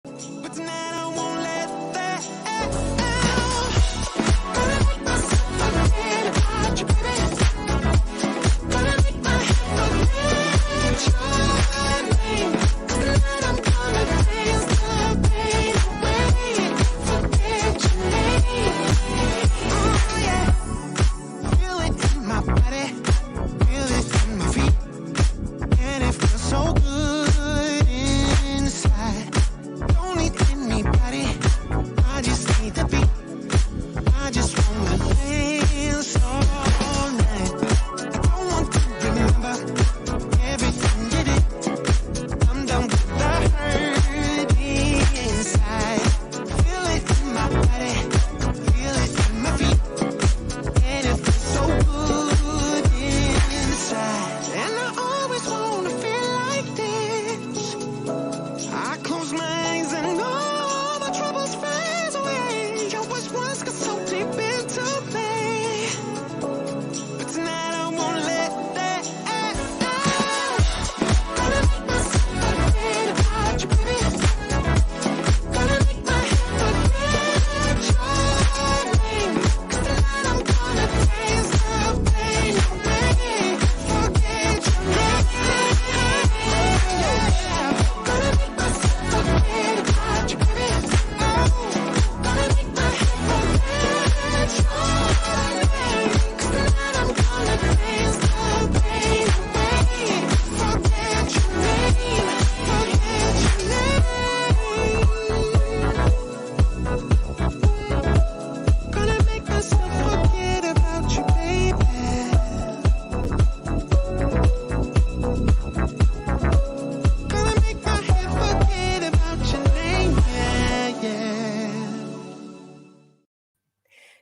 But tonight I won't let that feel it in my body, feel it in my feet, and it feels so good inside. Don't need anybody, I just need the beat. I just wanna dance all night. I don't want to remember everything you did. I'm done with the hurt inside. Feel it in my body, feel it in my feet, and it feels so good inside. And I always wanna feel like this. I close my eyes and all my troubles fade away. I was once got so deep into me, but tonight I won't let that Gonna make myself forget about you, baby. Gonna make my head forget your name. 'Cause tonight I'm gonna dance the pain away. Forget your name. Gonna make myself forget about you, baby. Gonna make my head forget your name. 'Cause tonight I'm gonna dance the pain away. Forget your name. Forget your name. Gonna make myself forget about you, baby. Gonna make my head forget about your name, yeah.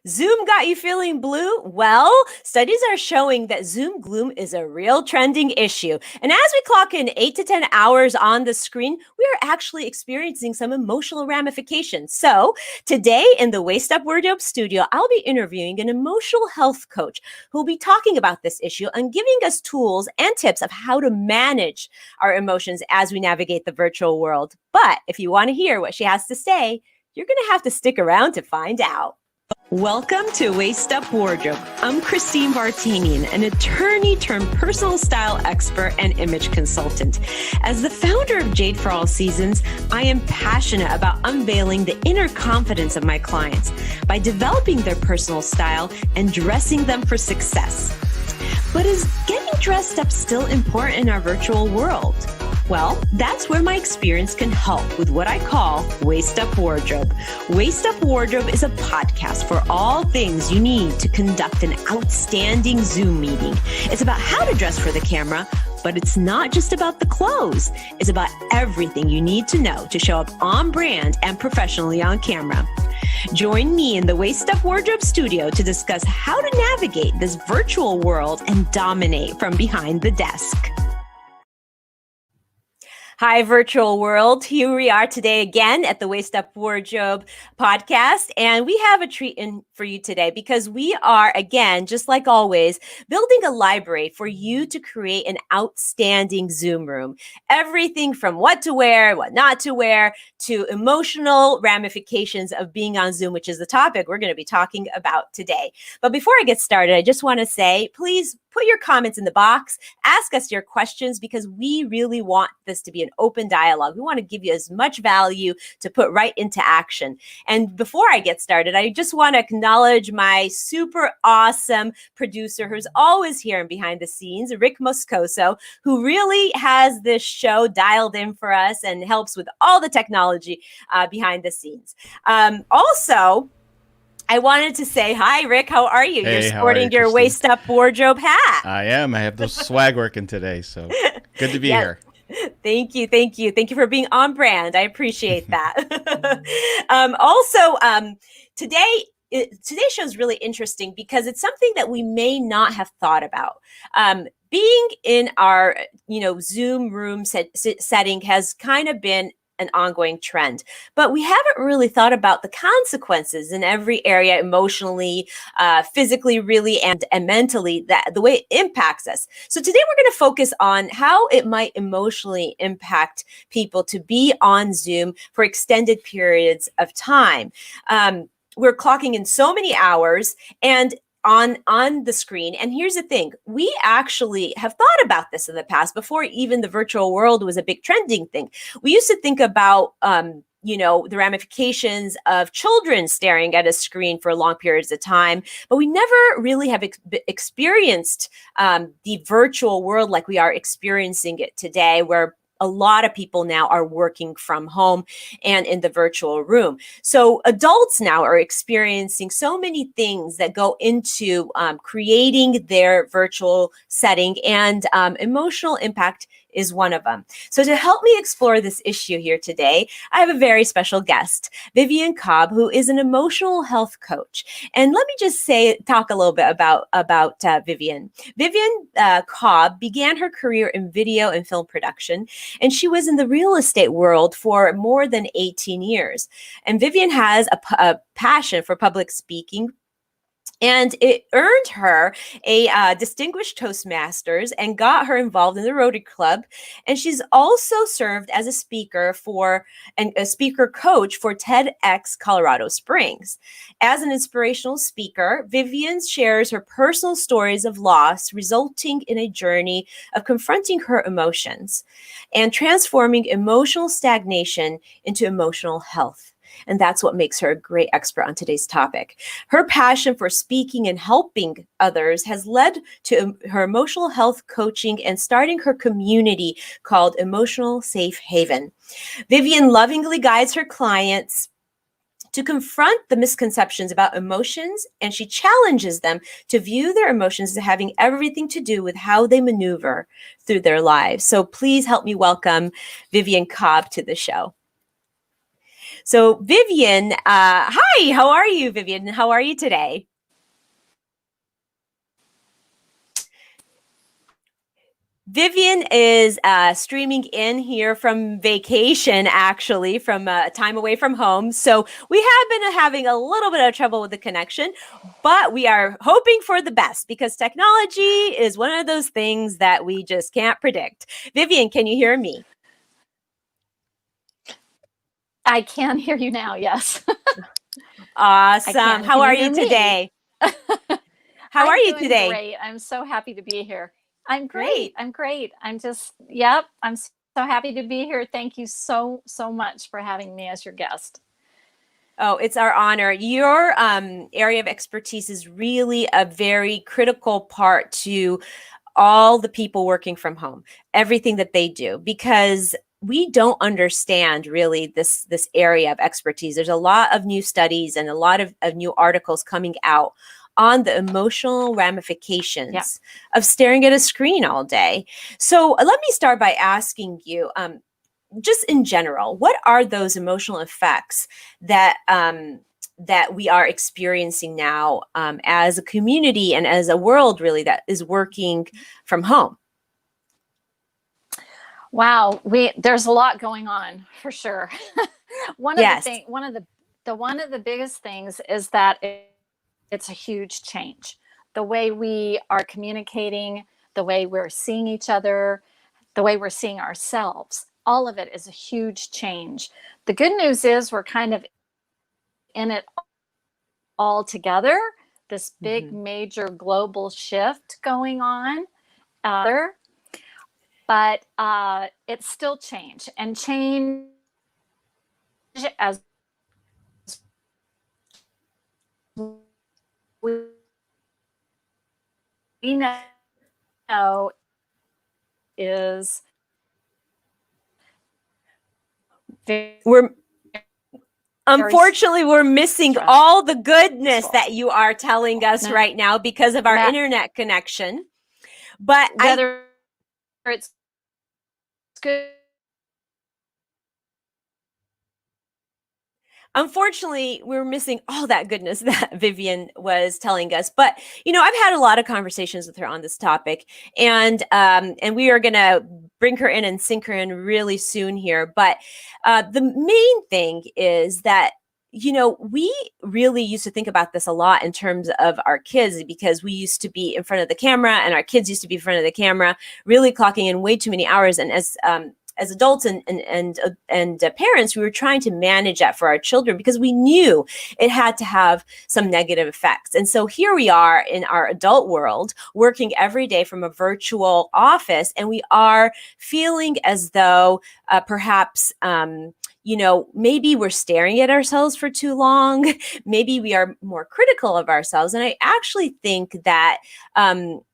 Zoom got you feeling blue? Well, studies are showing that Zoom gloom is a real trending issue. And as we clock in 8 to 10 hours on the screen, we are actually experiencing some emotional ramifications. So today in the Waist Up Wardrobe studio, I'll be interviewing an emotional health coach who will be talking about this issue and giving us tools and tips of how to manage our emotions as we navigate the virtual world. But if you want to hear what she has to say, you're going to have to stick around to find out. Welcome to Waist Up Wardrobe. I'm Christine Vartanian, an attorney turned personal style expert and image consultant. As the founder of Jade for All Seasons, I am passionate about unveiling the inner confidence of my clients by developing their personal style and dressing them for success. But is getting dressed up still important in our virtual world? Well, that's where my experience can help with what I call Waist Up Wardrobe. Waist Up Wardrobe is a podcast for all things you need to conduct an outstanding Zoom meeting. It's about how to dress for the camera, but it's not just about the clothes. It's about everything you need to know to show up on brand and professionally on camera. Join me in the Waist Up Wardrobe studio to discuss how to navigate this virtual world and dominate from behind the desk. Hi, virtual world. Here we are today again at the Waist Up Wardrobe podcast. And we have a treat in for you today because we are, again, just like always, building a library for you to create an outstanding Zoom room. Everything from what to wear, what not to wear, to emotional ramifications of being on Zoom, which is the topic we're going to be talking about today. But before I get started, I just want to say, please put your comments in the box, ask us your questions, because we really want this to be an open dialogue. We want to give you as much value to put right into action. And before I get started, I just want to acknowledge my super awesome producer who's always here and behind the scenes, Rick Moscoso, who really has this show dialed in for us and helps with all the technology behind the scenes. Also, I wanted to say, hi, Rick. How are you? Hey, You're sporting your Christine? Waist Up Wardrobe hat. I am. I have the swag working today, so good to be Yes. here. Thank you. Thank you. Thank you for being on brand. I appreciate that. Today's show is really interesting because it's something that we may not have thought about. Being in our Zoom room setting has kind of been an ongoing trend. But we haven't really thought about the consequences in every area, emotionally, physically, really, and mentally, that the way it impacts us. So today we're going to focus on how it might emotionally impact people to be on Zoom for extended periods of time. We're clocking in so many hours and on the screen. And here's the thing, we actually have thought about this in the past before even the virtual world was a big trending thing. We used to think about the ramifications of children staring at a screen for long periods of time, but we never really have experienced the virtual world like we are experiencing it today, where a lot of people now are working from home and in the virtual room. So adults now are experiencing so many things that go into creating their virtual setting, and emotional impact is one of them. So to help me explore this issue here today, I have a very special guest, Vivian Cobb, who is an emotional health coach. And let me just talk a little bit about Vivian. Vivian Cobb began her career in video and film production, and she was in the real estate world for more than 18 years. And Vivian has a passion for public speaking, and it earned her a distinguished Toastmasters and got her involved in the Rotary Club. And she's also served as a speaker and a speaker coach for TEDx Colorado Springs. As an inspirational speaker, Vivian shares her personal stories of loss, resulting in a journey of confronting her emotions and transforming emotional stagnation into emotional health. And that's what makes her a great expert on today's topic. Her passion for speaking and helping others has led to her emotional health coaching and starting her community called Emotional Safe Haven. Vivian lovingly guides her clients to confront the misconceptions about emotions, and she challenges them to view their emotions as having everything to do with how they maneuver through their lives. So please help me welcome Vivian Cobb to the show. So Vivian, hi, how are you, Vivian? How are you today? Vivian is streaming in here from vacation, actually, from time away from home. So we have been having a little bit of trouble with the connection, but we are hoping for the best because technology is one of those things that we just can't predict. Vivian, can you hear me? I can hear you now, yes. Awesome. How are you today? How are you doing today? Great. I'm so happy to be here. I'm Great. great. I'm great. I'm so happy to be here. Thank you so much for having me as your guest. Oh, it's our honor. Your area of expertise is really a very critical part to all the people working from home, everything that they do, because we don't understand really this area of expertise. There's a lot of new studies and a lot of new articles coming out on the emotional ramifications of staring at a screen all day. So let me start by asking you, just in general, what are those emotional effects that that we are experiencing now as a community and as a world really that is working from home? Wow, there's a lot going on for sure. One of the biggest things is that it's a huge change. The way we are communicating, the way we're seeing each other, the way we're seeing ourselves, all of it is a huge change. The good news is we're kind of in it all together, this big major global shift going on. But it's still change, and change, as we know, is we're Unfortunately, we're missing all the goodness that you are telling us right now because of our internet connection. But whether it's good, unfortunately, we're missing all that goodness that Vivian was telling us. But I've had a lot of conversations with her on this topic, and we are gonna bring her in and sink her in really soon here. But the main thing is that we really used to think about this a lot in terms of our kids, because we used to be in front of the camera and our kids used to be in front of the camera, really clocking in way too many hours. And as adults and parents, we were trying to manage that for our children because we knew it had to have some negative effects. And so here we are in our adult world, working every day from a virtual office, and we are feeling as though perhaps maybe we're staring at ourselves for too long. Maybe we are more critical of ourselves. And I actually think that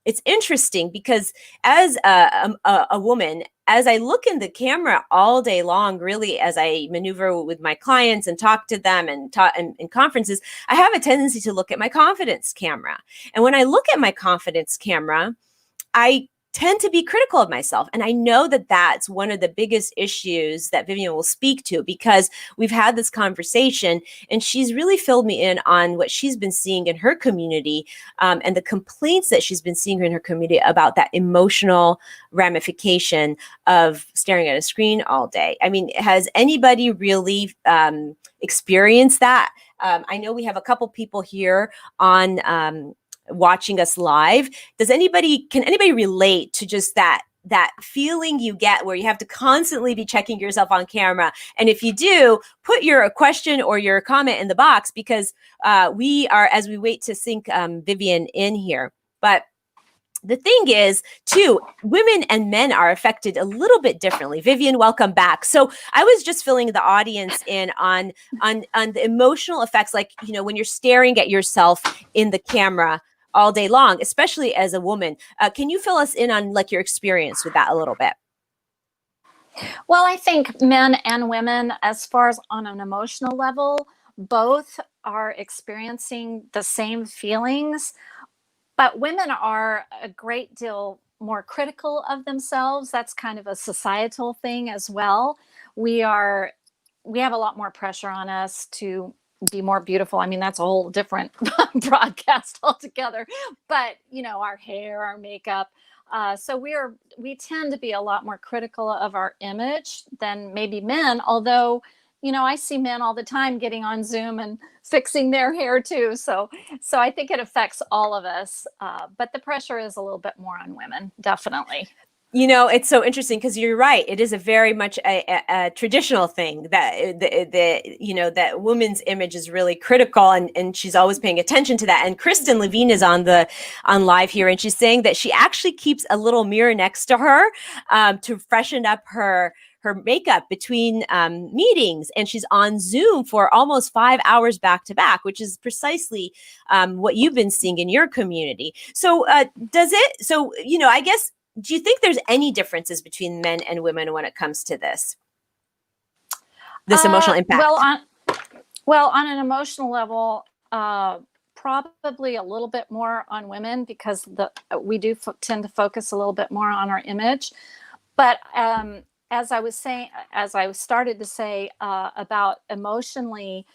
it's interesting because as a woman, as I look in the camera all day long, really, as I maneuver with my clients and talk to them and talk in conferences, I have a tendency to look at my confidence camera. And when I look at my confidence camera, I tend to be critical of myself. And I know that that's one of the biggest issues that Vivian will speak to, because we've had this conversation and she's really filled me in on what she's been seeing in her community and the complaints that she's been seeing in her community about that emotional ramification of staring at a screen all day. I mean, has anybody really experienced that? I know we have a couple people here on watching us live. Can anybody relate to just that feeling you get where you have to constantly be checking yourself on camera? And if you do, put your question or your comment in the box, because we are, as we wait to sync Vivian in here. But the thing is, too, women and men are affected a little bit differently. Vivian, welcome back. So I was just filling the audience in on the emotional effects, like, when you're staring at yourself in the camera all day long, especially as a woman. Can you fill us in on your experience with that a little bit? Well, I think men and women, as far as on an emotional level, both are experiencing the same feelings, but women are a great deal more critical of themselves. That's kind of a societal thing as well. We have a lot more pressure on us to be more beautiful. I mean, that's a whole different broadcast altogether, but our hair, our makeup. So we tend to be a lot more critical of our image than maybe men, although, I see men all the time getting on Zoom and fixing their hair too. So I think it affects all of us. But the pressure is a little bit more on women, definitely. It's so interesting because you're right. It is a very much a traditional thing that that woman's image is really critical, and she's always paying attention to that. And Kristen Levine is on live here, and she's saying that she actually keeps a little mirror next to her to freshen up her makeup between meetings, and she's on Zoom for almost 5 hours back to back, which is precisely what you've been seeing in your community. So I guess, do you think there's any differences between men and women when it comes to this emotional impact? Well, on an emotional level, probably a little bit more on women, because we do tend to focus a little bit more on our image. But as I started to say about emotionally,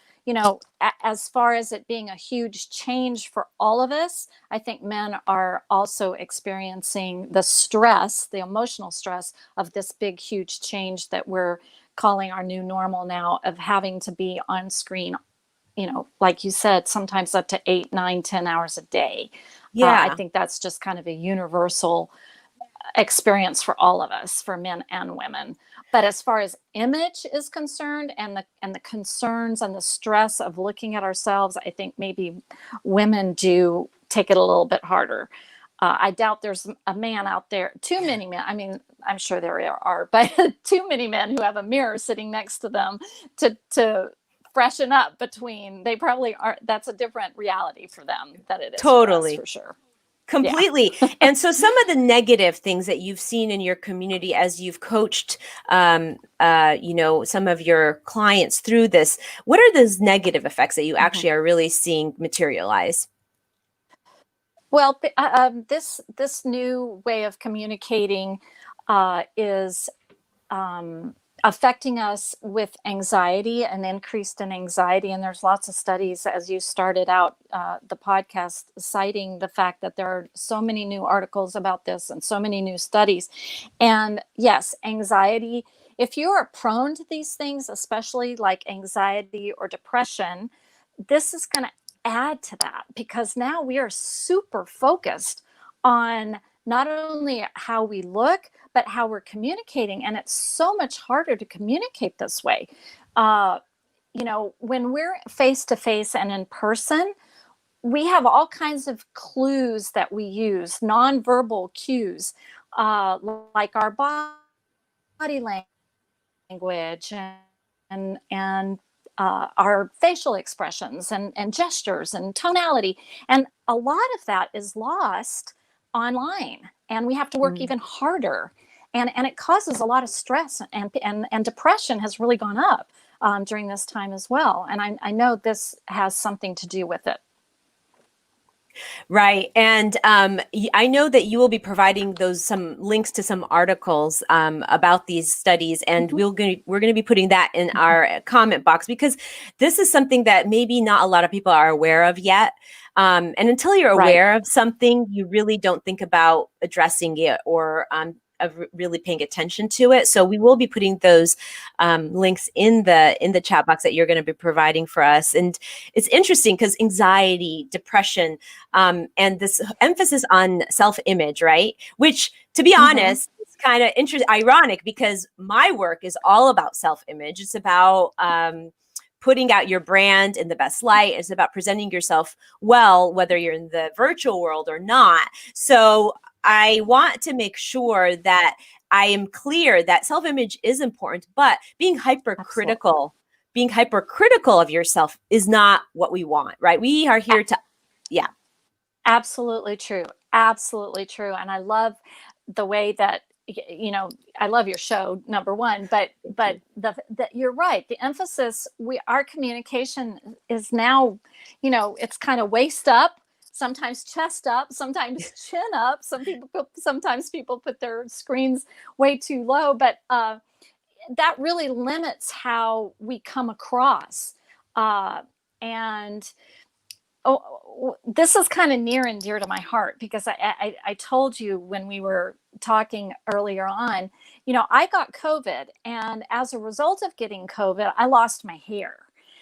as far as it being a huge change for all of us, I think men are also experiencing the emotional stress of this big, huge change that we're calling our new normal now, of having to be on screen, like you said, sometimes up to 8, 9, 10 hours a day. Yeah. I think that's just kind of a universal experience for all of us, for men and women. But as far as image is concerned, and the concerns and the stress of looking at ourselves, I think maybe women do take it a little bit harder. I doubt there's a man out there, too many men. I mean, I'm sure there are, but too many men who have a mirror sitting next to them to freshen up between. They probably are. That's a different reality for them than it is totally for us, for sure. Completely. Yeah. And so some of the negative things that you've seen in your community as you've coached, some of your clients through this, what are those negative effects that you actually are really seeing materialize? Well, this new way of communicating is affecting us with anxiety and increased in anxiety. And there's lots of studies, as you started out the podcast, citing the fact that there are so many new articles about this and so many new studies. And yes, anxiety, if you are prone to these things, especially like anxiety or depression, this is going to add to that, because now we are super focused on not only how we look, but how we're communicating. And it's so much harder to communicate this way. When we're face to face and in person, we have all kinds of clues that we use, nonverbal cues, like our body language and our facial expressions and gestures and tonality. And a lot of that is lost online, and we have to work even harder. And it causes a lot of stress, and depression has really gone up during this time as well. And I know this has something to do with it. Right. And I know that you will be providing some links to some articles about these studies, and we're going to be putting that in our comment box, because this is something that maybe not a lot of people are aware of yet. And until you're aware of something, you really don't think about addressing it or of really paying attention to it. So we will be putting those links in the chat box that you're going to be providing for us. And it's interesting because anxiety, depression, and this emphasis on self-image, right? Which, to be honest, it's kind of ironic, because my work is all about self-image. It's about putting out your brand in the best light. It's about presenting yourself well, whether you're in the virtual world or not. So I want to make sure that I am clear that self-image is important, but being hypercritical of yourself is not what we want, right? We are here to, Absolutely true. Absolutely true. And I love the way that, I love your show, number one, but you're right. The emphasis, our communication is now, it's kind of waist up, sometimes chest up, sometimes chin up. Sometimes people put their screens way too low, but that really limits how we come across. And this is kind of near and dear to my heart, because I told you when we were talking earlier on, I got COVID, and as a result of getting COVID, I lost my hair.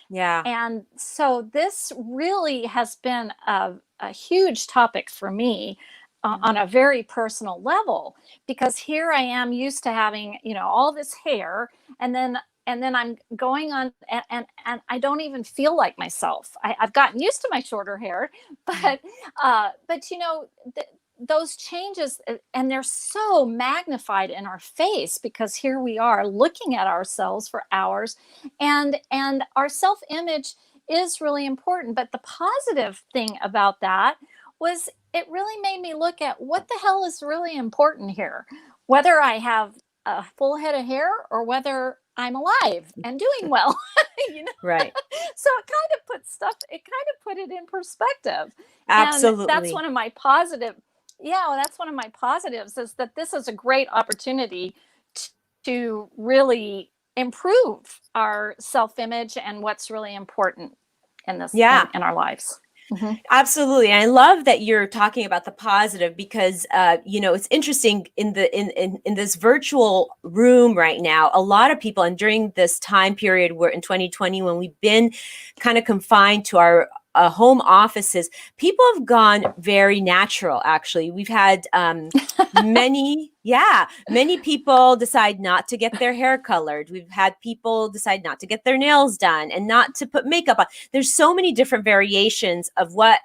Yeah. And so this really has been a huge topic for me on a very personal level, because here I am used to having, all this hair, and then I'm going on and I don't even feel like myself. I've gotten used to my shorter hair, but those changes, and they're so magnified in our face, because here we are looking at ourselves for hours, and our self-image is really important. But the positive thing about that was it really made me look at what the hell is really important here, whether I have a full head of hair or whether I'm alive and doing well. Right. So it kind of put it in perspective. Absolutely. And that's one of my positives, is that this is a great opportunity to really improve our self-image and what's really important in this, in our lives. Absolutely. And I love that you're talking about the positive, because it's interesting in this virtual room right now, a lot of people, and during this time period where in 2020, when we've been kind of confined to our home offices, people have gone very natural. Actually, we've had many people decide not to get their hair colored. We've had people decide not to get their nails done and not to put makeup on. There's so many different variations of what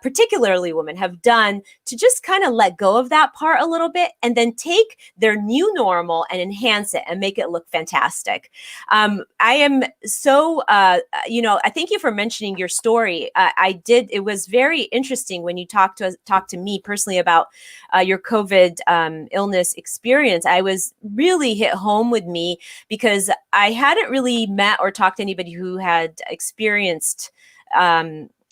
particularly women have done to just kind of let go of that part a little bit, and then take their new normal and enhance it and make it look fantastic. I am so, I thank you for mentioning your story. It was very interesting when you talked to me personally about your COVID illness experience. I was really hit home with me, because I hadn't really met or talked to anybody who had experienced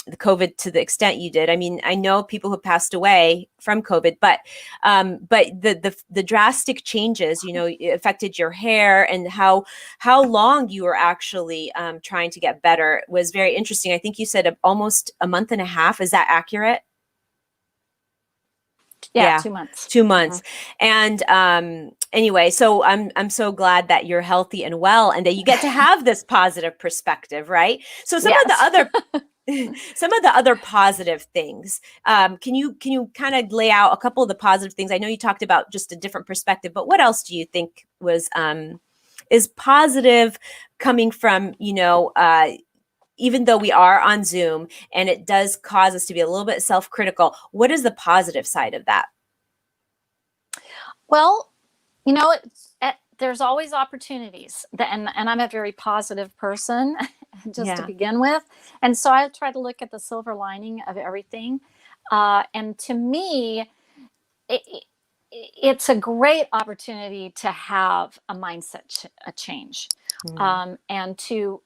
the COVID to the extent you did. I mean, I know people who passed away from COVID, but the drastic changes, you know, it affected your hair, and how long you were actually trying to get better was very interesting. I think you said almost a month and a half. Is that accurate? Yeah, 2 months. 2 months. And anyway, so I'm so glad that you're healthy and well, and that you get to have this positive perspective, right? So some of the other positive things, can you kind of lay out a couple of the positive things? I know you talked about just a different perspective, but what else do you think was is positive coming from, you know, even though we are on Zoom and it does cause us to be a little bit self-critical, what is the positive side of that? Well, you know, there's always opportunities, and I'm a very positive person just to begin with. And so I try to look at the silver lining of everything. And to me, it's a great opportunity to have a mindset change, and to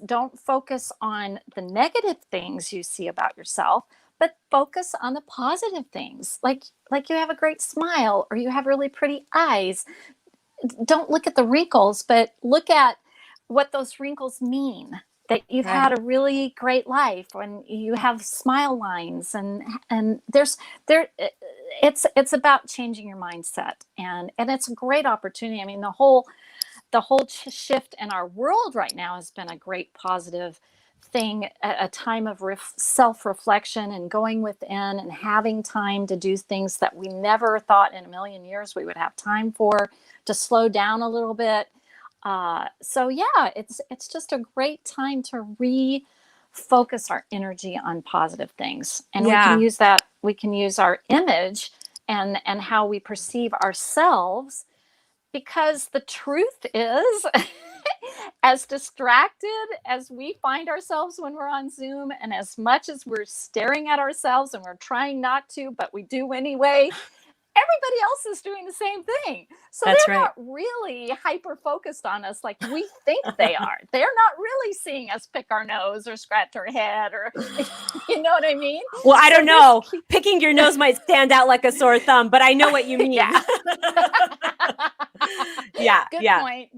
don't focus on the negative things you see about yourself, but focus on the positive things, like you have a great smile, or you have really pretty eyes. Don't look at the wrinkles, but look at what those wrinkles mean, that you've had a really great life when you have smile lines, and it's about changing your mindset, and it's a great opportunity. I mean, the whole shift in our world right now has been a great positive thing, a time of self-reflection and going within and having time to do things that we never thought in a million years we would have time for, to slow down a little bit. So yeah, it's just a great time to refocus our energy on positive things. And we can use that, we can use our image and how we perceive ourselves, because the truth is, as distracted as we find ourselves when we're on Zoom, and as much as we're staring at ourselves and we're trying not to, but we do anyway, everybody else is doing the same thing. So they're not really hyper focused on us like we think they are. They're not really seeing us pick our nose or scratch our head, or, you know what I mean? Well, I don't know. Picking your nose might stand out like a sore thumb, but I know what you mean. Good point.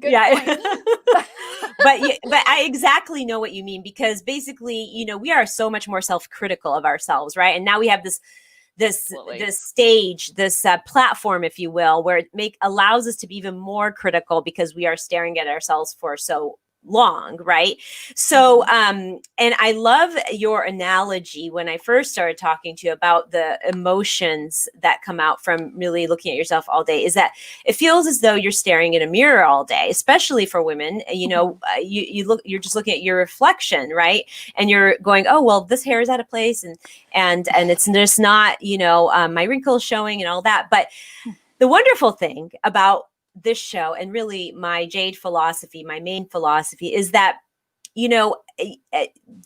But I exactly know what you mean, because basically, you know, we are so much more self-critical of ourselves, right? And now we have this stage, this platform, if you will, where it allows us to be even more critical, because we are staring at ourselves for so long, right? So, and I love your analogy when I first started talking to you about the emotions that come out from really looking at yourself all day, is that it feels as though you're staring in a mirror all day, especially for women. You know, you're just looking at your reflection, right? And you're going, oh, well, this hair is out of place, and it's just not, you know, my wrinkles showing and all that. But the wonderful thing about this show, and really my Jade philosophy, my main philosophy, is that, you know,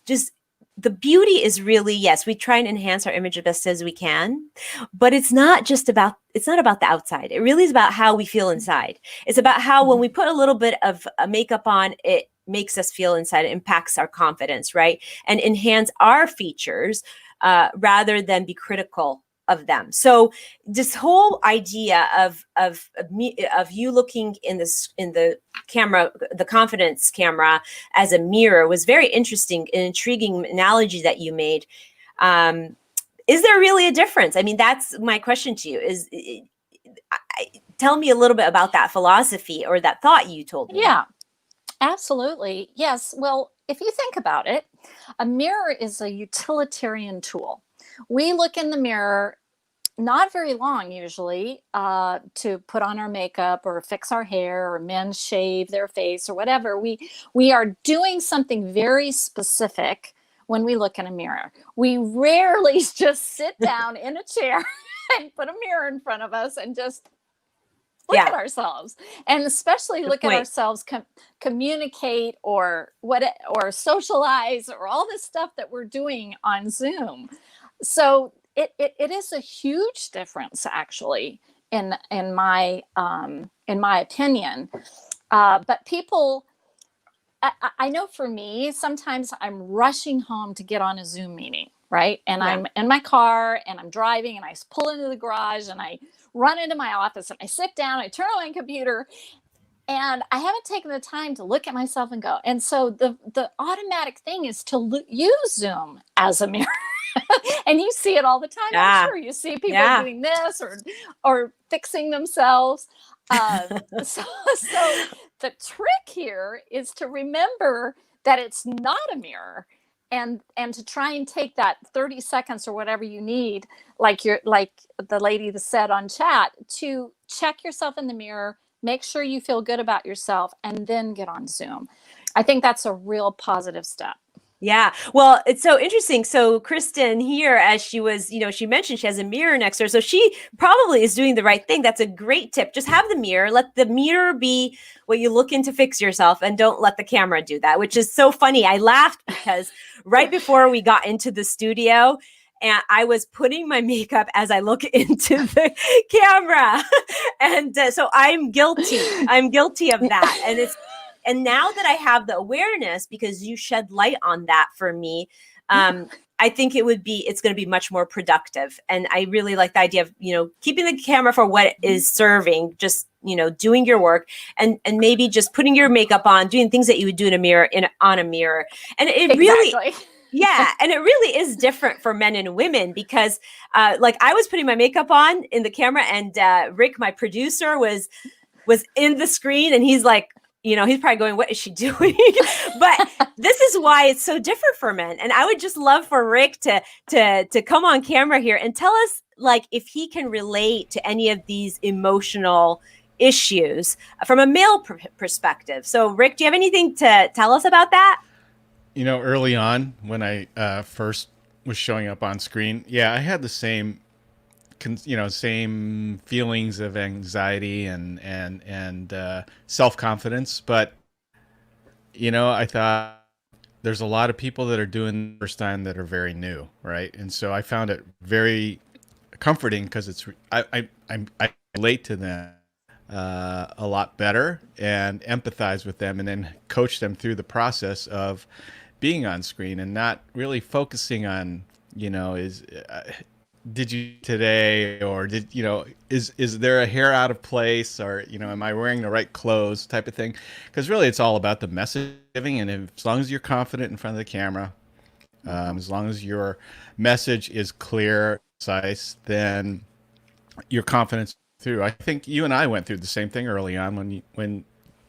just the beauty is really, yes, we try and enhance our image as best as we can, but it's not about the outside. It really is about how we feel inside. It's about how when we put a little bit of makeup on, it makes us feel inside. It impacts our confidence, right? And enhance our features rather than be critical of them. So this whole idea of you looking in the camera, the confidence camera, as a mirror, was very interesting and intriguing analogy that you made. Is there really a difference? I mean, that's my question to you. Tell me a little bit about that philosophy, or that thought you told me. Yeah, absolutely. Yes. Well, if you think about it, a mirror is a utilitarian tool. We look in the mirror not very long usually to put on our makeup or fix our hair, or men shave their face or whatever. We are doing something very specific when we look in a mirror. We rarely just sit down in a chair and put a mirror in front of us and just look at ourselves, and especially look at ourselves communicate or socialize, or all this stuff that we're doing on Zoom. So it is a huge difference, actually, in my opinion. But people I know for me, sometimes I'm rushing home to get on a Zoom meeting, right? And Yeah. I'm in my car and I'm driving and I pull into the garage and I run into my office and I sit down, I turn on my computer, and I haven't taken the time to look at myself and go. And so the automatic thing is to use Zoom as a mirror. And you see it all the time. I'm Yeah. sure you see people Yeah. doing this or fixing themselves. So the trick here is to remember that it's not a mirror, and to try and take that 30 seconds or whatever you need, like the lady that said on chat, to check yourself in the mirror, make sure you feel good about yourself, and then get on Zoom. I think that's a real positive step. Yeah. Well, it's so interesting. So Kristen here, as she was, she mentioned she has a mirror next to her. So she probably is doing the right thing. That's a great tip. Just have the mirror. Let the mirror be what you look in to fix yourself, and don't let the camera do that, which is so funny. I laughed because right before we got into the studio, and I was putting my makeup as I look into the camera. And so I'm guilty. I'm guilty of that. And now that I have the awareness, because you shed light on that for me, I think it's going to be much more productive. And I really like the idea of, keeping the camera for what it is serving, just, doing your work, and maybe just putting your makeup on, doing things that you would do in a mirror, on a mirror. And it really, yeah. And it really is different for men and women, because like I was putting my makeup on in the camera, and Rick, my producer, was in the screen, and he's like, he's probably going, what is she doing? But this is why it's so different for men. And I would just love for Rick to come on camera here and tell us, like, if he can relate to any of these emotional issues from a male perspective. So Rick, do you have anything to tell us about that? Early on when I first was showing up on screen, yeah, I had the same feelings of anxiety and self-confidence. But, I thought there's a lot of people that are doing the first time that are very new. Right. And so I found it very comforting, because I relate to them a lot better, and empathize with them, and then coach them through the process of being on screen, and not really focusing on, did you today, or is there a hair out of place, or am I wearing the right clothes, type of thing. Because really it's all about the message giving, and as long as you're confident in front of the camera, as long as your message is clear, concise, then your confidence through. I think you and I went through the same thing early on when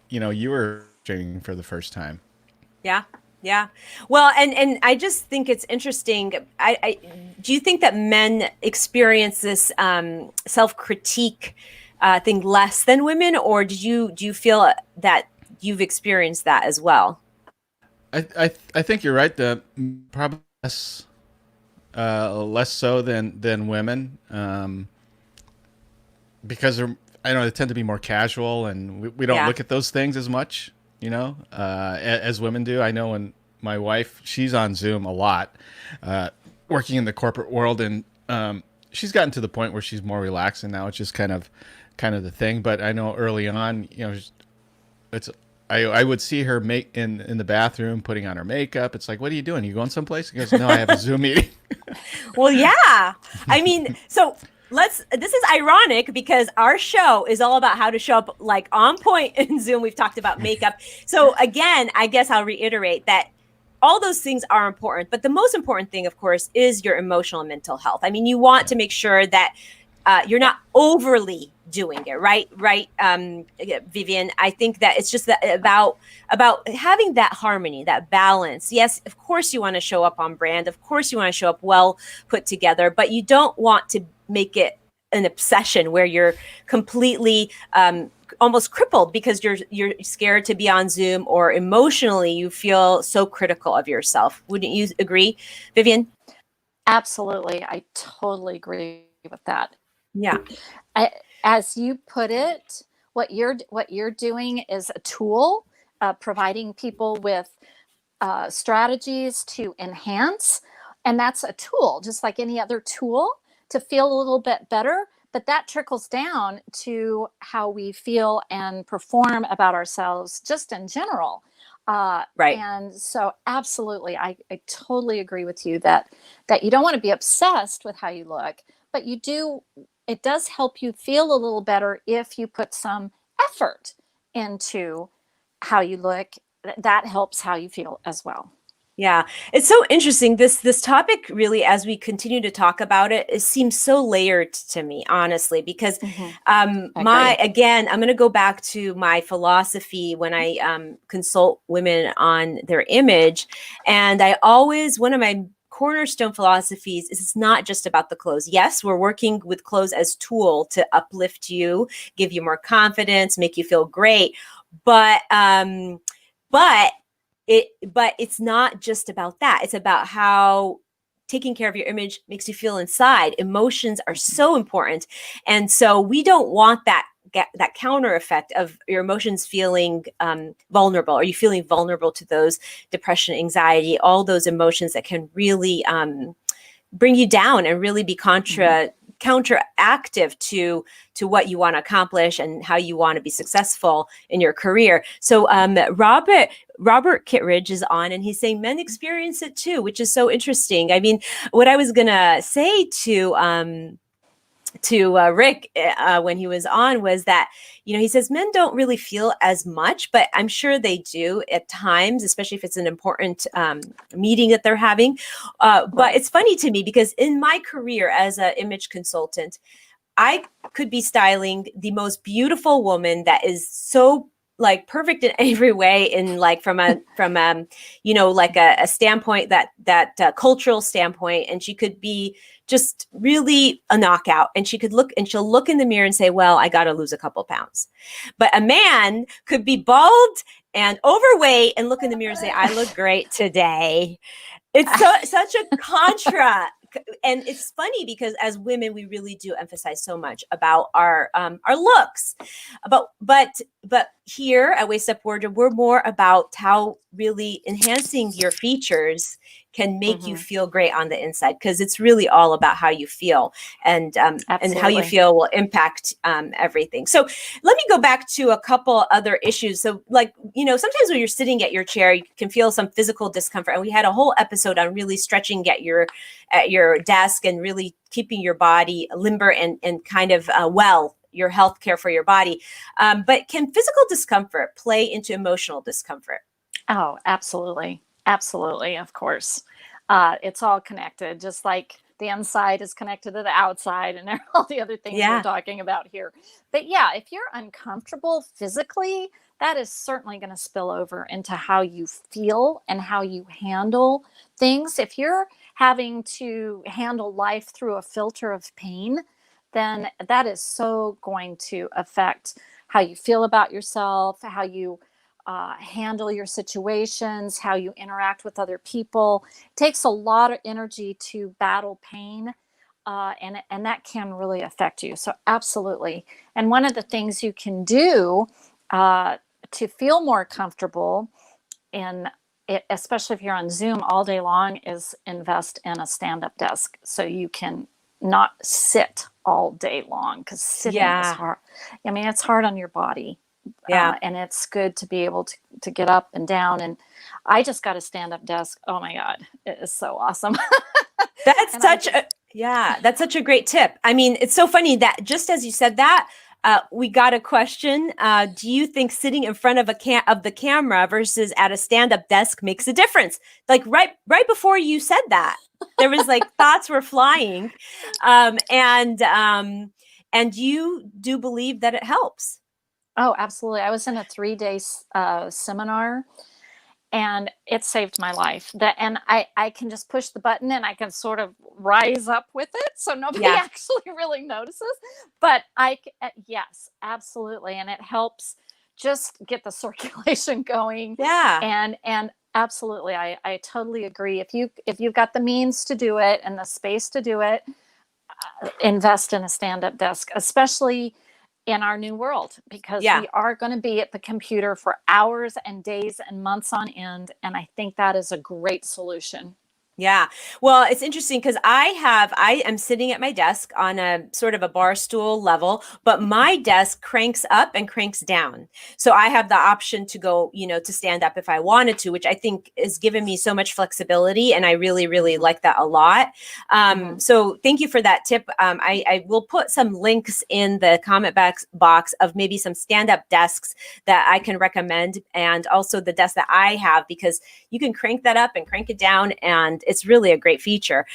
you were training for the first time. Yeah. Yeah. Well, and I just think it's interesting. I do you think that men experience this self-critique thing less than women, or do you feel that you've experienced that as well? I think you're right. The probably less so than women, because I know they tend to be more casual, and we don't look at those things as much. As women do. I know when my wife, she's on Zoom a lot, working in the corporate world, and she's gotten to the point where she's more relaxed, and now it's just kind of the thing. But I know early on, I would see her in the bathroom putting on her makeup. It's like, what are you doing? You going someplace? She goes, no, I have a Zoom meeting. Well, yeah. I mean, so this is ironic, because our show is all about how to show up like on point in Zoom. We've talked about makeup. So again, I guess I'll reiterate that all those things are important, but the most important thing, of course, is your emotional and mental health. I mean, you want to make sure that you're not overly doing it, right? Right, Vivian. I think that it's just about having that harmony, that balance. Yes, of course, you want to show up on brand. Of course, you want to show up well put together, but you don't want to make it an obsession where you're completely almost crippled because you're scared to be on Zoom, or emotionally you feel so critical of yourself. Wouldn't you agree, Vivian? Absolutely. I totally agree with that. Yeah. As you put it, what you're doing is a tool, providing people with strategies to enhance. And that's a tool, just like any other tool, to feel a little bit better. But that trickles down to how we feel and perform about ourselves just in general. Right. And so absolutely, I totally agree with you that you don't want to be obsessed with how you look, but it does help you feel a little better if you put some effort into how you look. That helps how you feel as well. Yeah, it's so interesting. This topic really, as we continue to talk about it, it seems so layered to me, honestly, because I agree. I'm going to go back to my philosophy when I consult women on their image, and one of my cornerstone philosophies is it's not just about the clothes. Yes, we're working with clothes as tool to uplift you, give you more confidence, make you feel great, but but but it's not just about that. It's about how taking care of your image makes you feel inside. Emotions are so important. And so we don't want that counter effect of your emotions feeling vulnerable. Are you feeling vulnerable to those depression, anxiety, all those emotions that can really bring you down and really be counteractive to what you want to accomplish and how you want to be successful in your career. So Robert Kittredge is on, and he's saying men experience it too, which is so interesting. I mean, what I was gonna say to Rick when he was on was that, he says men don't really feel as much, but I'm sure they do at times, especially if it's an important meeting that they're having. But it's funny to me because in my career as an image consultant, I could be styling the most beautiful woman that is so like perfect in every way, in like from a like a standpoint that cultural standpoint, and she could be just really a knockout, and she'll look in the mirror and say, well, I got to lose a couple pounds. But a man could be bald and overweight and look in the mirror and say, I look great today. It's such a contra. And it's funny because as women, we really do emphasize so much about our looks, but here at Waist Up Wardrobe, we're more about how really enhancing your features can make you feel great on the inside, because it's really all about how you feel, and how you feel will impact everything. So let me go back to a couple other issues. So like, sometimes when you're sitting at your chair, you can feel some physical discomfort. And we had a whole episode on really stretching at your desk and really keeping your body limber and kind of your health care for your body. But can physical discomfort play into emotional discomfort? Oh, absolutely. Absolutely. Of course. It's all connected, just like the inside is connected to the outside and all the other things we're talking about here. But yeah, if you're uncomfortable physically, that is certainly going to spill over into how you feel and how you handle things. If you're having to handle life through a filter of pain, then that is so going to affect how you feel about yourself, how you handle your situations, how you interact with other people. It takes a lot of energy to battle pain, and that can really affect you. So absolutely. And one of the things you can do to feel more comfortable in it, especially if you're on Zoom all day long, is invest in a stand-up desk so you can not sit all day long, because sitting is hard. I mean, it's hard on your body. And it's good to be able to get up and down. And I just got a stand-up desk. Oh my God, it is so awesome. That's such a great tip. I mean, it's so funny that just as you said that, we got a question. Do you think sitting in front of the camera versus at a stand-up desk makes a difference? Like right before you said that, there was like thoughts were flying, and you do believe that it helps. Oh, absolutely. I was in a 3-day seminar, and it saved my life. And I can just push the button and I can sort of rise up with it, so nobody actually really notices. But yes, absolutely, and it helps just get the circulation going. And absolutely, I totally agree. If you've got the means to do it and the space to do it, invest in a stand-up desk, especially in our new world, because we are going to be at the computer for hours and days and months on end. And I think that is a great solution. Yeah. Well, it's interesting because I am sitting at my desk on a sort of a bar stool level, but my desk cranks up and cranks down. So I have the option to go, to stand up if I wanted to, which I think has given me so much flexibility. And I really, really like that a lot. So thank you for that tip. I will put some links in the comment box of maybe some stand-up desks that I can recommend, and also the desk that I have, because you can crank that up and crank it down, and it's really a great feature.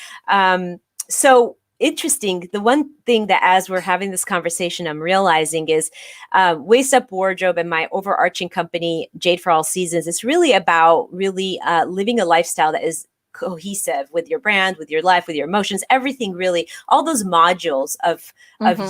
So interesting. The one thing that, as we're having this conversation, I'm realizing is Waist Up Wardrobe and my overarching company, Jade for All Seasons, it's really about really living a lifestyle that is cohesive with your brand, with your life, with your emotions, everything, really, all those modules of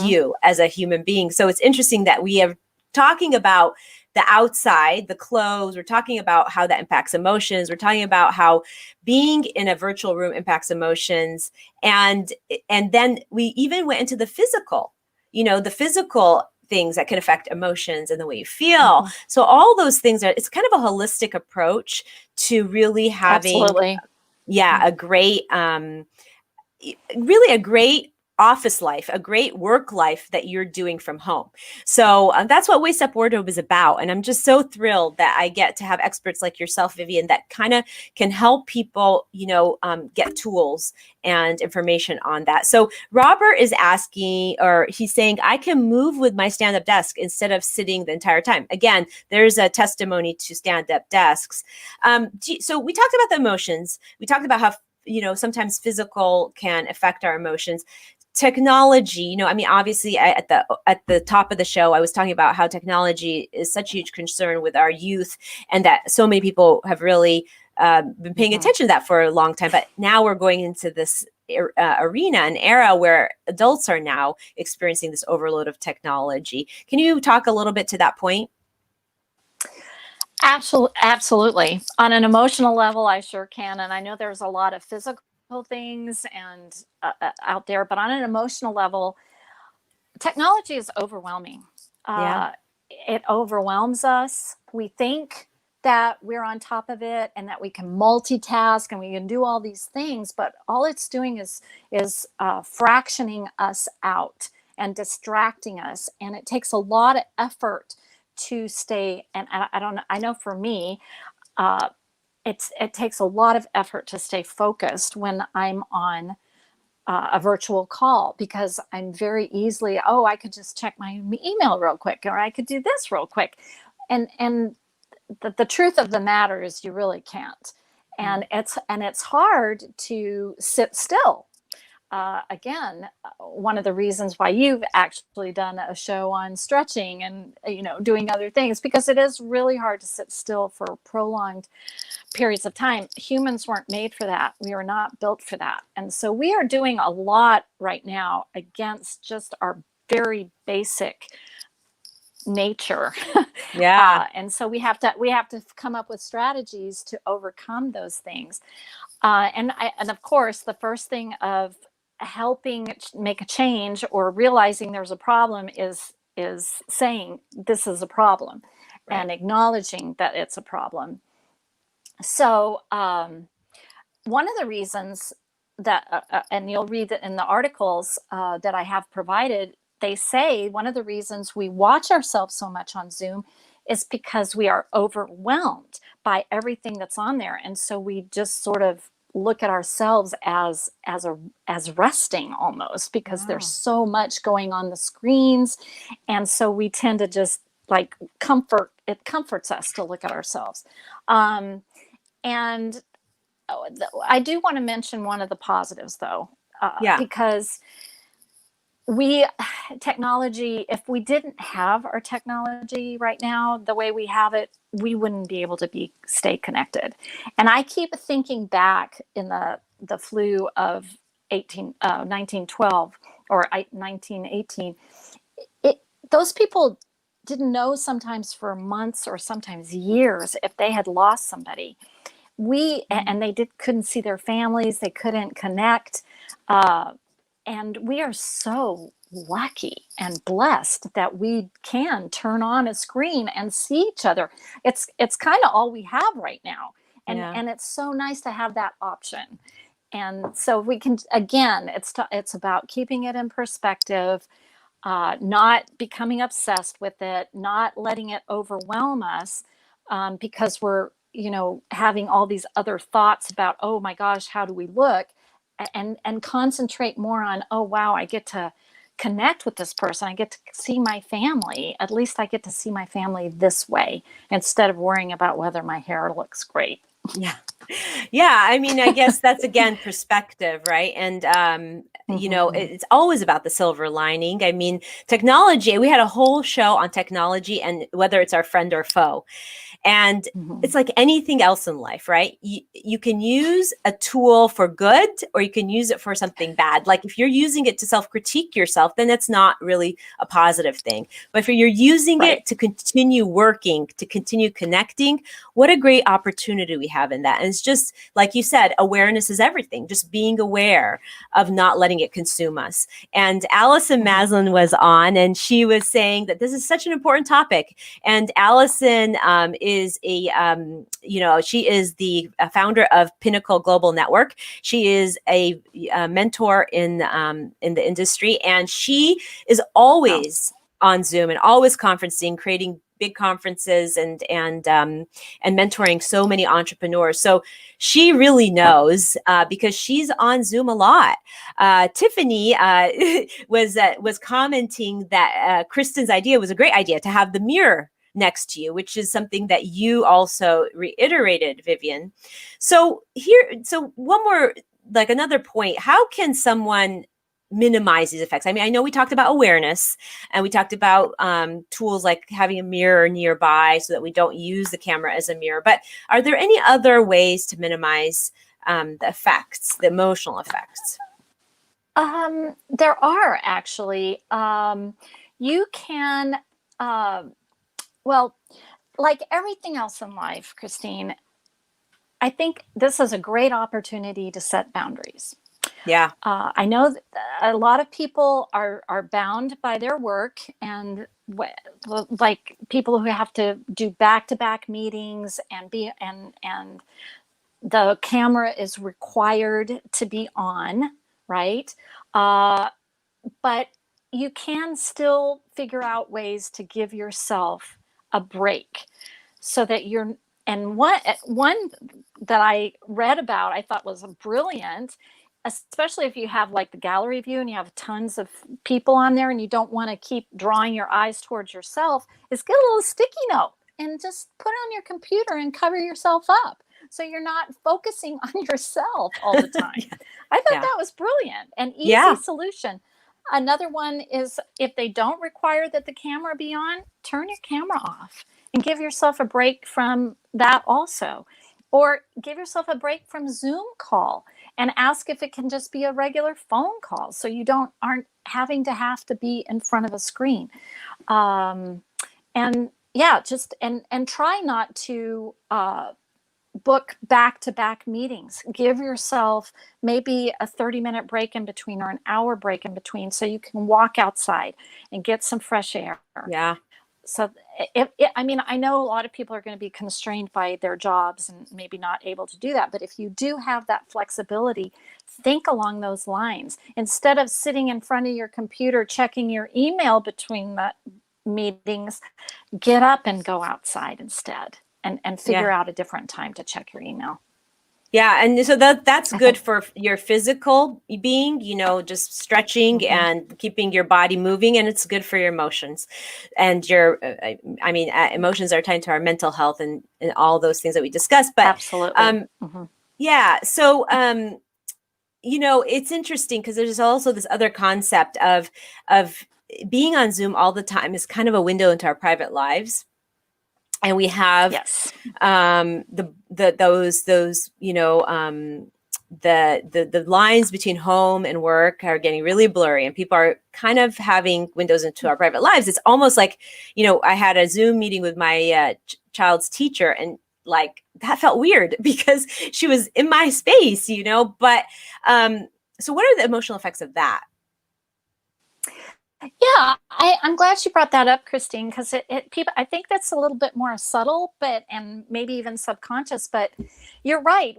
you as a human being. So it's interesting that we are talking about the outside, the clothes. We're talking about how that impacts emotions. We're talking about how being in a virtual room impacts emotions. And then we even went into the physical, the physical things that can affect emotions and the way you feel. So all those things it's kind of a holistic approach to really having, Absolutely. a great, really a great office life, a great work life that you're doing from home. So that's what Waist Up Wardrobe is about. And I'm just so thrilled that I get to have experts like yourself, Vivian, that kind of can help people, get tools and information on that. So Robert is asking, or he's saying, I can move with my stand-up desk instead of sitting the entire time. Again, there's a testimony to stand-up desks. So we talked about the emotions. We talked about how sometimes physical can affect our emotions. Technology, obviously at the top of the show, I was talking about how technology is such a huge concern with our youth, and that so many people have really been paying attention to that for a long time. But now we're going into this arena, an era where adults are now experiencing this overload of technology. Can you talk a little bit to that point? Absolutely. On an emotional level, I sure can. And I know there's a lot of physical things and out there, but on an emotional level, technology is overwhelming. Yeah. It overwhelms us. We think that we're on top of it and that we can multitask and we can do all these things, but all it's doing is fractioning us out and distracting us. And it takes a lot of effort to stay. And I know for me, it takes a lot of effort to stay focused when I'm on a virtual call, because I'm very easily, I could just check my email real quick, or I could do this real quick. And the truth of the matter is you really can't. And it's hard to sit still. Again, one of the reasons why you've actually done a show on stretching and doing other things, because it is really hard to sit still for prolonged periods of time. Humans weren't made for that. We are not built for that. And so we are doing a lot right now against just our very basic nature. Yeah. And so we have to come up with strategies to overcome those things. And of course, the first thing of helping make a change or realizing there's a problem is saying this is a problem, Right. and acknowledging that it's a problem. So one of the reasons that, and you'll read it in the articles that I have provided, they say one of the reasons we watch ourselves so much on Zoom is because we are overwhelmed by everything that's on there. And so we just sort of look at ourselves as resting almost, because there's so much going on the screens. And so we tend to just like it comforts us to look at ourselves. And I do want to mention one of the positives, though, because technology, if we didn't have our technology right now the way we have it, we wouldn't be able to stay connected. And I keep thinking back in the flu of 1912 or 1918. Those people didn't know sometimes for months or sometimes years if they had lost somebody. And they couldn't see their families, they couldn't connect. And we are so lucky and blessed that we can turn on a screen and see each other. It's kind of all we have right now. And it's so nice to have that option. And so we can, again, it's about keeping it in perspective, not becoming obsessed with it, not letting it overwhelm us, because we're, having all these other thoughts about, oh my gosh, how do we look? And concentrate more on, oh wow, I get to connect with this person. I get to see my family. At least I get to see my family this way, instead of worrying about whether my hair looks great. Yeah. Yeah. I mean, I guess that's again perspective, right? And, it's always about the silver lining. I mean, technology, we had a whole show on technology and whether it's our friend or foe. And it's like anything else in life, right? You can use a tool for good, or you can use it for something bad. Like if you're using it to self-critique yourself, then that's not really a positive thing. But if you're using it to continue working, to continue connecting, what a great opportunity we have in that. And it's just, like you said, awareness is everything. Just being aware of not letting it consume us. And Allison Maslin was on, and she was saying that this is such an important topic. And Allison is she is the founder of Pinnacle Global Network. She is a mentor in the industry, and she is always on Zoom and always conferencing, creating big conferences and mentoring so many entrepreneurs. So she really knows because she's on Zoom a lot. Tiffany was commenting that Kristen's idea was a great idea to have the mirror next to you, which is something that you also reiterated, Vivian. So one more, like another point, how can someone minimize these effects? I mean, I know we talked about awareness and we talked about tools like having a mirror nearby so that we don't use the camera as a mirror, but are there any other ways to minimize the effects, the emotional effects? There are actually. You can, well, like everything else in life, Christine, I think this is a great opportunity to set boundaries. Yeah. I know that a lot of people are bound by their work, and like people who have to do back-to-back meetings and the camera is required to be on, right? But you can still figure out ways to give yourself a break so that and one that I read about, I thought was brilliant, especially if you have like the gallery view and you have tons of people on there and you don't want to keep drawing your eyes towards yourself, is get a little sticky note and just put it on your computer and cover yourself up so you're not focusing on yourself all the time. I thought that was brilliant and easy solution. Another one is, if they don't require that the camera be on, turn your camera off and give yourself a break from that also. Or give yourself a break from Zoom call and ask if it can just be a regular phone call so you aren't having to have to be in front of a screen. And try not to book back-to-back meetings. Give yourself maybe a 30-minute break in between or an hour break in between so you can walk outside and get some fresh air. Yeah. So I know a lot of people are going to be constrained by their jobs and maybe not able to do that. But if you do have that flexibility, think along those lines. Instead of sitting in front of your computer, checking your email between the meetings, get up and go outside instead. And figure out a different time to check your email. Yeah. And so that's good for your physical being, just stretching and keeping your body moving. And it's good for your emotions. And emotions are tied to our mental health and all those things that we discussed. But absolutely. Yeah. So, it's interesting because there's also this other concept of being on Zoom all the time is kind of a window into our private lives. And we have the lines between home and work are getting really blurry, and people are kind of having windows into our private lives. It's almost like, I had a Zoom meeting with my child's teacher, and like that felt weird because she was in my space, But so, what are the emotional effects of that? Yeah, I'm glad you brought that up, Christine, because people, I think that's a little bit more subtle, but and maybe even subconscious. But you're right.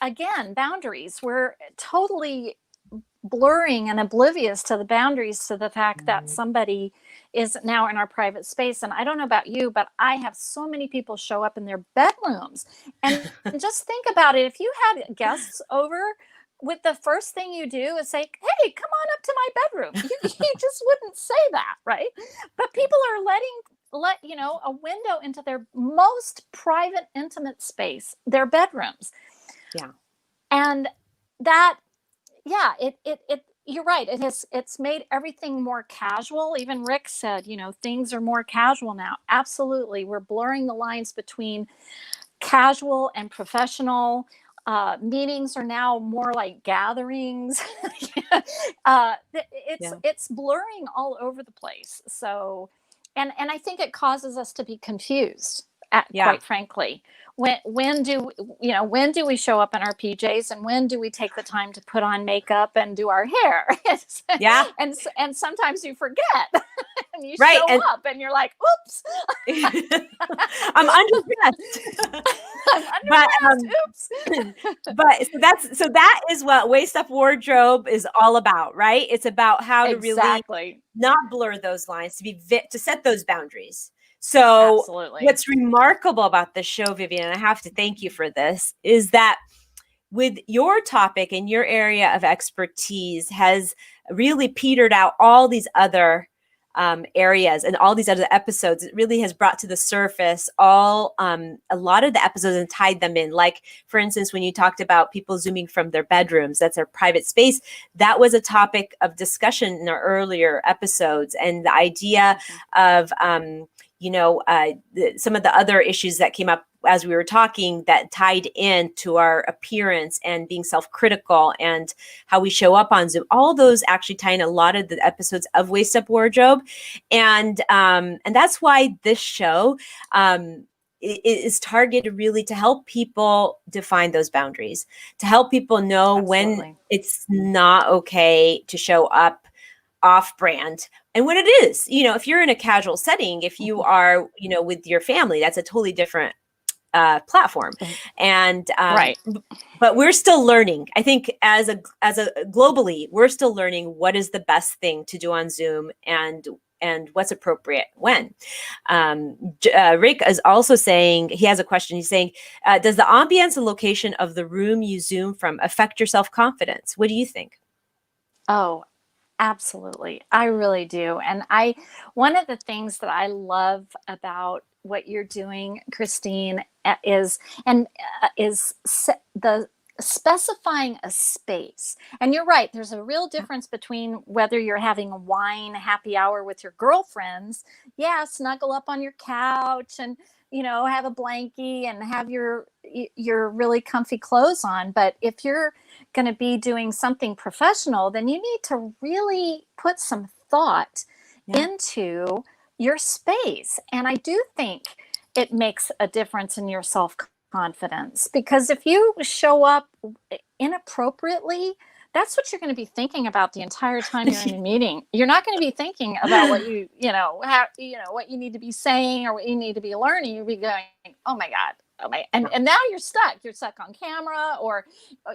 Again, boundaries. We're totally blurring and oblivious to the boundaries, to the fact that somebody is now in our private space. And I don't know about you, but I have so many people show up in their bedrooms. And just think about it. If you had guests over, with the first thing you do is say, hey, come on up to my bedroom. You just wouldn't say that, right? But people are let a window into their most private, intimate space, their bedrooms. Yeah. And that, yeah, it you're right. It's made everything more casual. Even Rick said, things are more casual now. Absolutely. We're blurring the lines between casual and professional. Meetings are now more like gatherings. It's blurring all over the place. So, and I think it causes us to be confused. Quite frankly, when do we show up in our PJs, and when do we take the time to put on makeup and do our hair? Yeah. And sometimes you forget, and you Right, show up and you're like, oops. I'm underdressed. I'm underdressed. Oops. But so that is what Waist Up Wardrobe is all about, right? It's about how to really not blur those lines, to set those boundaries. So Absolutely. What's remarkable about this show, Vivian, and I have to thank you for this, is that with your topic and your area of expertise has really petered out all these other areas and all these other episodes. It really has brought to the surface a lot of the episodes and tied them in. Like, for instance, when you talked about people Zooming from their bedrooms, that's their private space. That was a topic of discussion in our earlier episodes, and the idea of some of the other issues that came up as we were talking that tied in to our appearance and being self-critical and how we show up on Zoom. All those actually tie in a lot of the episodes of Waist Up Wardrobe. And that's why this show is targeted really to help people define those boundaries, to help people know when it's not okay to show up off brand. And when it is, if you're in a casual setting, if you are, with your family, that's a totally different platform. And right. But we're still learning. I think as a globally, we're still learning what is the best thing to do on Zoom and what's appropriate when. Rick is also saying, he has a question. He's saying, does the ambience and location of the room you Zoom from affect your self-confidence? What do you think? Oh, absolutely. I really do. And one of the things that I love about what you're doing, Christine, is the specifying a space. And you're right. There's a real difference between whether you're having a wine happy hour with your girlfriends. Yeah, snuggle up on your couch and, have a blankie and have your really comfy clothes on. But if you're going to be doing something professional, then you need to really put some thought into your space. And I do think it makes a difference in your self-confidence, because if you show up inappropriately, that's what you're going to be thinking about the entire time you're in a meeting. You're not going to be thinking about what what you need to be saying or what you need to be learning. You'll be going, oh my God. Oh my, and now you're stuck. You're stuck on camera, or,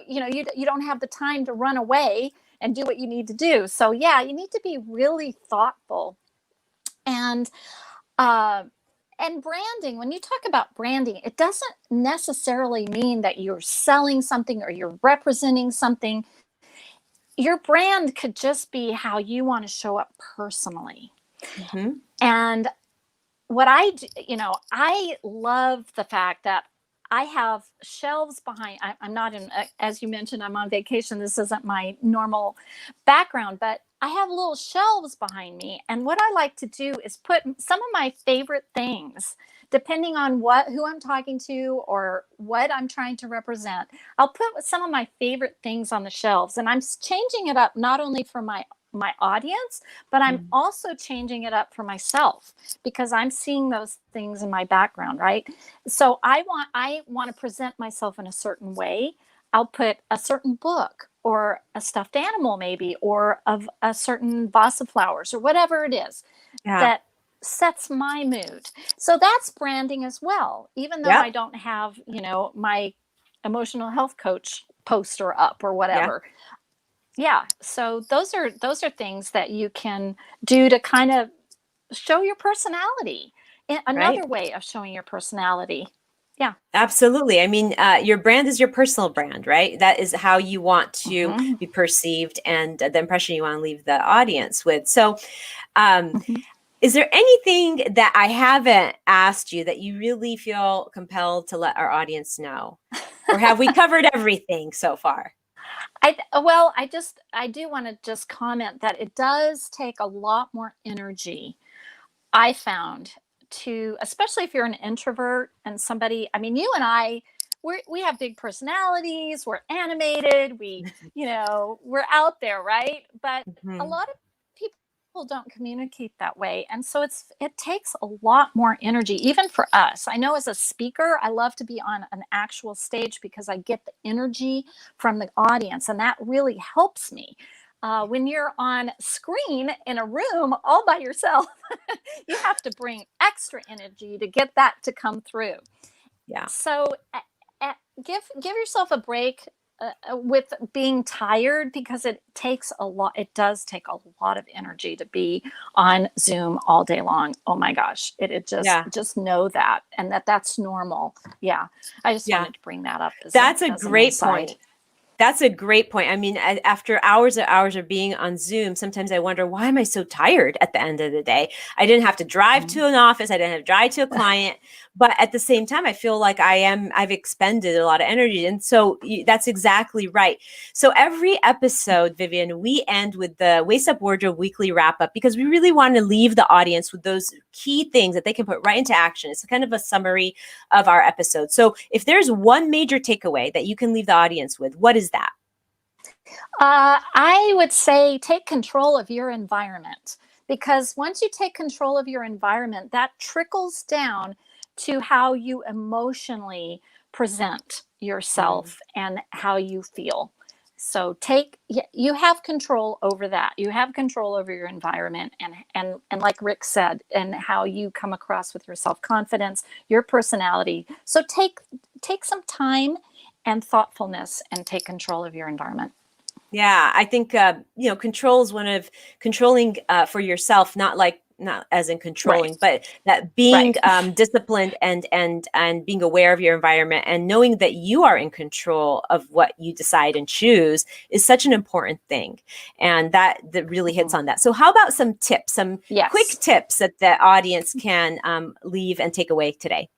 you don't have the time to run away and do what you need to do. So yeah, you need to be really thoughtful. And branding, when you talk about branding, it doesn't necessarily mean that you're selling something or you're representing something. Your brand could just be how you want to show up personally. Mm-hmm. And what I love the fact that I have shelves behind. I'm not in, as you mentioned, I'm on vacation. This isn't my normal background, but I have little shelves behind me. And what I like to do is put some of my favorite things, depending on who I'm talking to or what I'm trying to represent. I'll put some of my favorite things on the shelves, and I'm changing it up not only for my audience, but I'm also changing it up for myself, because I'm seeing those things in my background, right? So I want to present myself in a certain way. I'll put a certain book or a stuffed animal maybe, or of a certain vase of flowers or whatever it is that sets my mood. So that's branding as well, even though I don't have, my emotional health coach poster up or whatever. Yeah. So those are things that you can do to kind of show your personality. Another way of showing your personality. Yeah. Absolutely. I mean, your brand is your personal brand, right? That is how you want to be perceived and the impression you want to leave the audience with. So, is there anything that I haven't asked you that you really feel compelled to let our audience know? Or have we covered everything so far? I do want to just comment that it does take a lot more energy, I found, especially if you're an introvert and somebody, I mean, you and I, we have big personalities, we're animated, we're out there, right? But a lot of people don't communicate that way. And so it takes a lot more energy, even for us. I know as a speaker, I love to be on an actual stage because I get the energy from the audience, and that really helps me. When you're on screen in a room all by yourself, you have to bring extra energy to get that to come through. Yeah. So give yourself a break with being tired, because it takes a lot. It does take a lot of energy to be on Zoom all day long. Oh my gosh. It just know that, and that's normal. Yeah. I just wanted to bring that up. That's a great point. That's a great point. I mean, after hours and hours of being on Zoom, sometimes I wonder, why am I so tired at the end of the day? I didn't have to drive to an office. I didn't have to drive to a client. But at the same time, I feel like I've expended a lot of energy. And so that's exactly right. So every episode, Vivian, we end with the Waist Up Wardrobe Weekly Wrap Up, because we really want to leave the audience with those key things that they can put right into action. It's kind of a summary of our episode. So if there's one major takeaway that you can leave the audience with, what is that? I would say take control of your environment, because once you take control of your environment, that trickles down to how you emotionally present yourself and how you feel. So you have control over that. You have control over your environment, and like Rick said, and how you come across with your self-confidence, your personality. So take some time and thoughtfulness and take control of your environment. Yeah, I think control is one of controlling for yourself, not as in controlling, but that being disciplined and being aware of your environment and knowing that you are in control of what you decide and choose is such an important thing. And that really hits on that. So how about some tips, some quick tips that the audience can leave and take away today?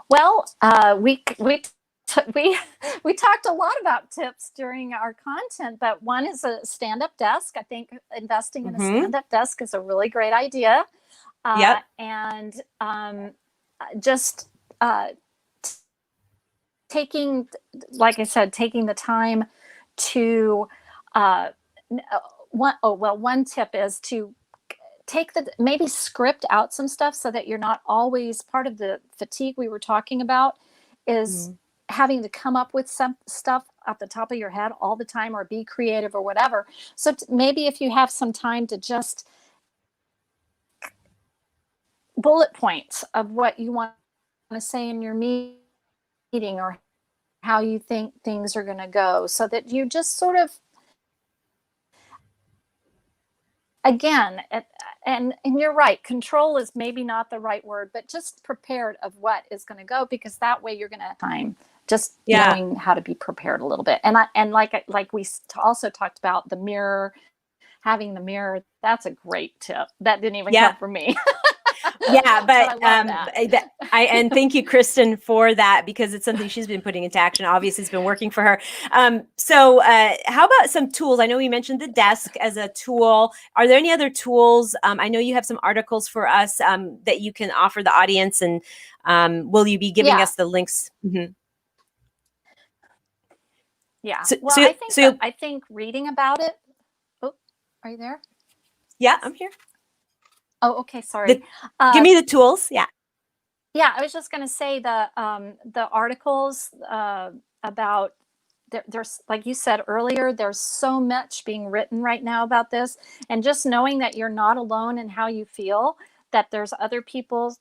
Well, we talked a lot about tips during our content, but one is a stand-up desk. I think investing in a stand-up desk is a really great idea. And just taking, like I said, taking the time to one tip is to maybe script out some stuff, so that you're not always, part of the fatigue we were talking about is having to come up with some stuff at the top of your head all the time, or be creative or whatever. So maybe if you have some time to just bullet points of what you want to say in your meeting, or how you think things are going to go, so that you just sort of, again, and you're right, control is maybe not the right word, but just prepared of what is going to go, because that way you're going to have time just knowing how to be prepared a little bit. And like we also talked about the mirror, having the mirror, that's a great tip. That didn't even come from me. Yeah, but and thank you, Kristen, for that, because it's something she's been putting into action. Obviously, it's been working for her. So how about some tools? I know we mentioned the desk as a tool. Are there any other tools? I know you have some articles for us that you can offer the audience, and will you be giving us the links? Yeah. Well, I think reading about it. Oh, are you there? Yeah, I'm here. Oh, okay. Sorry. Give me the tools. Yeah. Yeah, I was just going to say the articles about there's, like you said earlier, there's so much being written right now about this, and just knowing that you're not alone in how you feel, that there's other people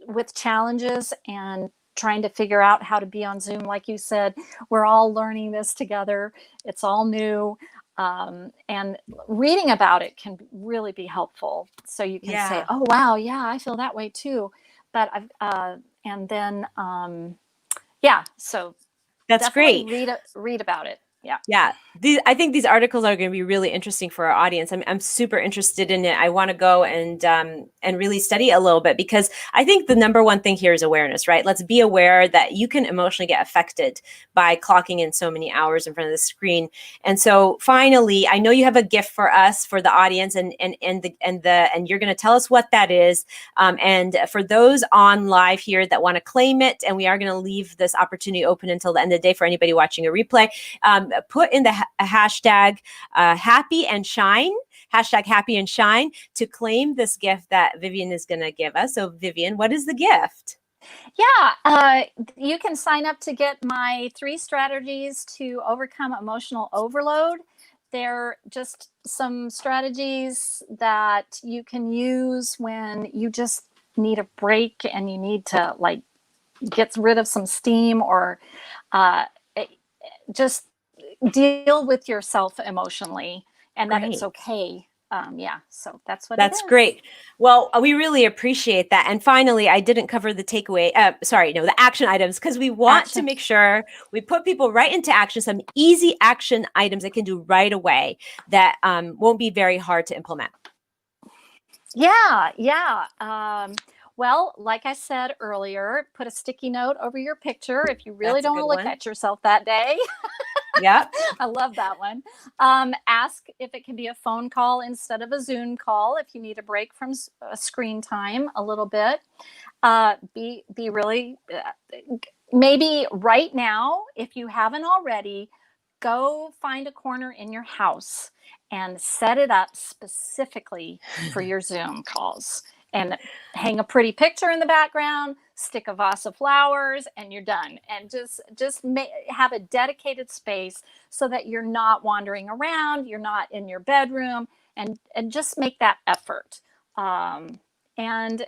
with challenges and trying to figure out how to be on Zoom. Like you said, we're all learning this together. It's all new. And reading about it can really be helpful. So you can say, oh, wow, yeah, I feel that way too. But and then, so that's great. Read about it. Yeah. Yeah. I think these articles are going to be really interesting for our audience. I'm super interested in it. I want to go and really study it a little bit, because I think the number one thing here is awareness, right? Let's be aware that you can emotionally get affected by clocking in so many hours in front of the screen. And so finally, I know you have a gift for us, for the audience, and you're going to tell us what that is. And for those on live here that want to claim it, and we are going to leave this opportunity open until the end of the day for anybody watching a replay, put in the hashtag happy and shine, hashtag happy and shine, to claim this gift that Vivian is going to give us. So Vivian, what is the gift? Yeah, you can sign up to get my 3 strategies to overcome emotional overload. They're just some strategies that you can use when you just need a break and you need to like get rid of some steam, or just deal with yourself emotionally, and that it's okay. So that's what that's it is. Great. Well, we really appreciate that. And finally, I didn't cover the takeaway. The action items, because we want to make sure we put people right into action, some easy action items they can do right away that won't be very hard to implement. Yeah. Well, like I said earlier, put a sticky note over your picture if you really don't want to look at yourself that day. Yeah. I love that one. Ask if it can be a phone call instead of a Zoom call if you need a break from screen time a little bit. Be really, maybe right now, if you haven't already, go find a corner in your house and set it up specifically for your Zoom calls. And hang a pretty picture in the background, stick a vase of flowers, and you're done. And just have a dedicated space so that you're not wandering around, you're not in your bedroom, and just make that effort. And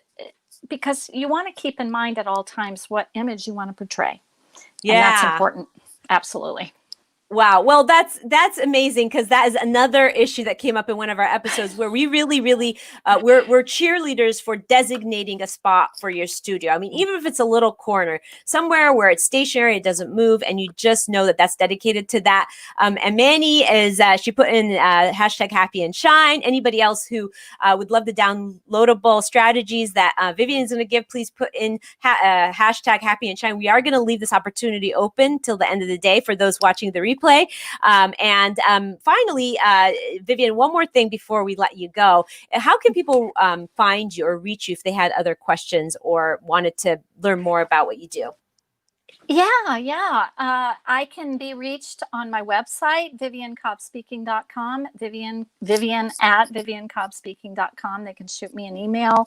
because you want to keep in mind at all times what image you want to portray. Yeah. And that's important. Absolutely. Wow. Well, that's amazing, because that is another issue that came up in one of our episodes where we really, we're cheerleaders for designating a spot for your studio. I mean, even if it's a little corner somewhere where it's stationary, it doesn't move, and you just know that that's dedicated to that. And Manny is, she put in hashtag happy and shine. Anybody else who would love the downloadable strategies that Vivian is going to give, please put in hashtag happy and shine. We are going to leave this opportunity open till the end of the day for those watching the replay. Finally, Vivian, one more thing before we let you go. How can people find you or reach you if they had other questions or wanted to learn more about what you do? Yeah. I can be reached on my website, viviancobbspeaking.com, Vivian at viviancobbspeaking.com. They can shoot me an email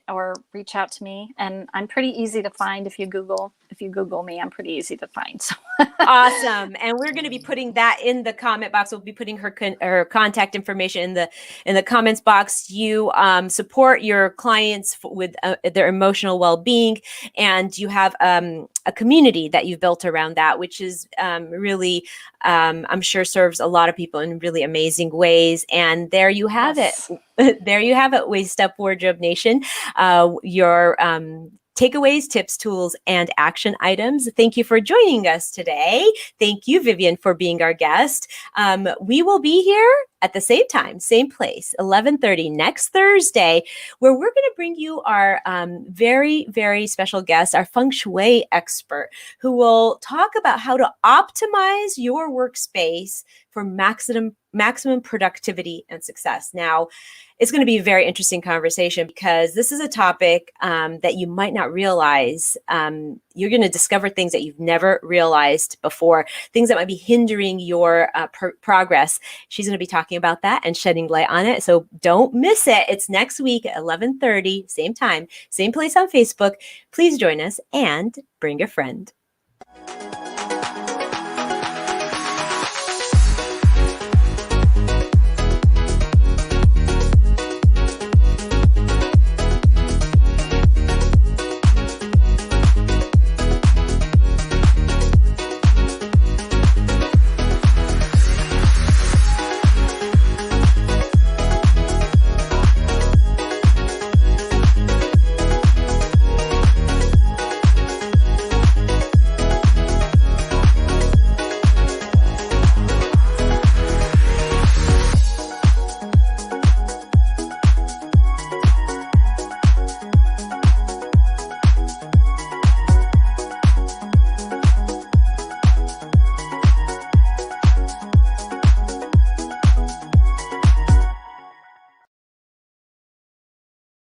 or reach out to me, and I'm pretty easy to find. If you Google me, I'm pretty easy to find. So. Awesome. And we're going to be putting that in the comment box. We'll be putting her contact information in the comments box. You support your clients with their emotional well-being, and you have a community that you've built around that, which is really, I'm sure, serves a lot of people in really amazing ways. And there you have it. There you have it, Waist Up Wardrobe Nation. Your takeaways, tips, tools, and action items. Thank you for joining us today. Thank you, Vivian, for being our guest. We will be here at the same time, same place, 11:30 next Thursday, where we're going to bring you our very, very special guest, our feng shui expert, who will talk about how to optimize your workspace for maximum productivity and success. Now, it's going to be a very interesting conversation, because this is a topic that you might not realize. You're going to discover things that you've never realized before, things that might be hindering your progress. She's going to be talking about that and shedding light on it. So don't miss it. It's next week at 11:30, same time, same place on Facebook. Please join us and bring a friend.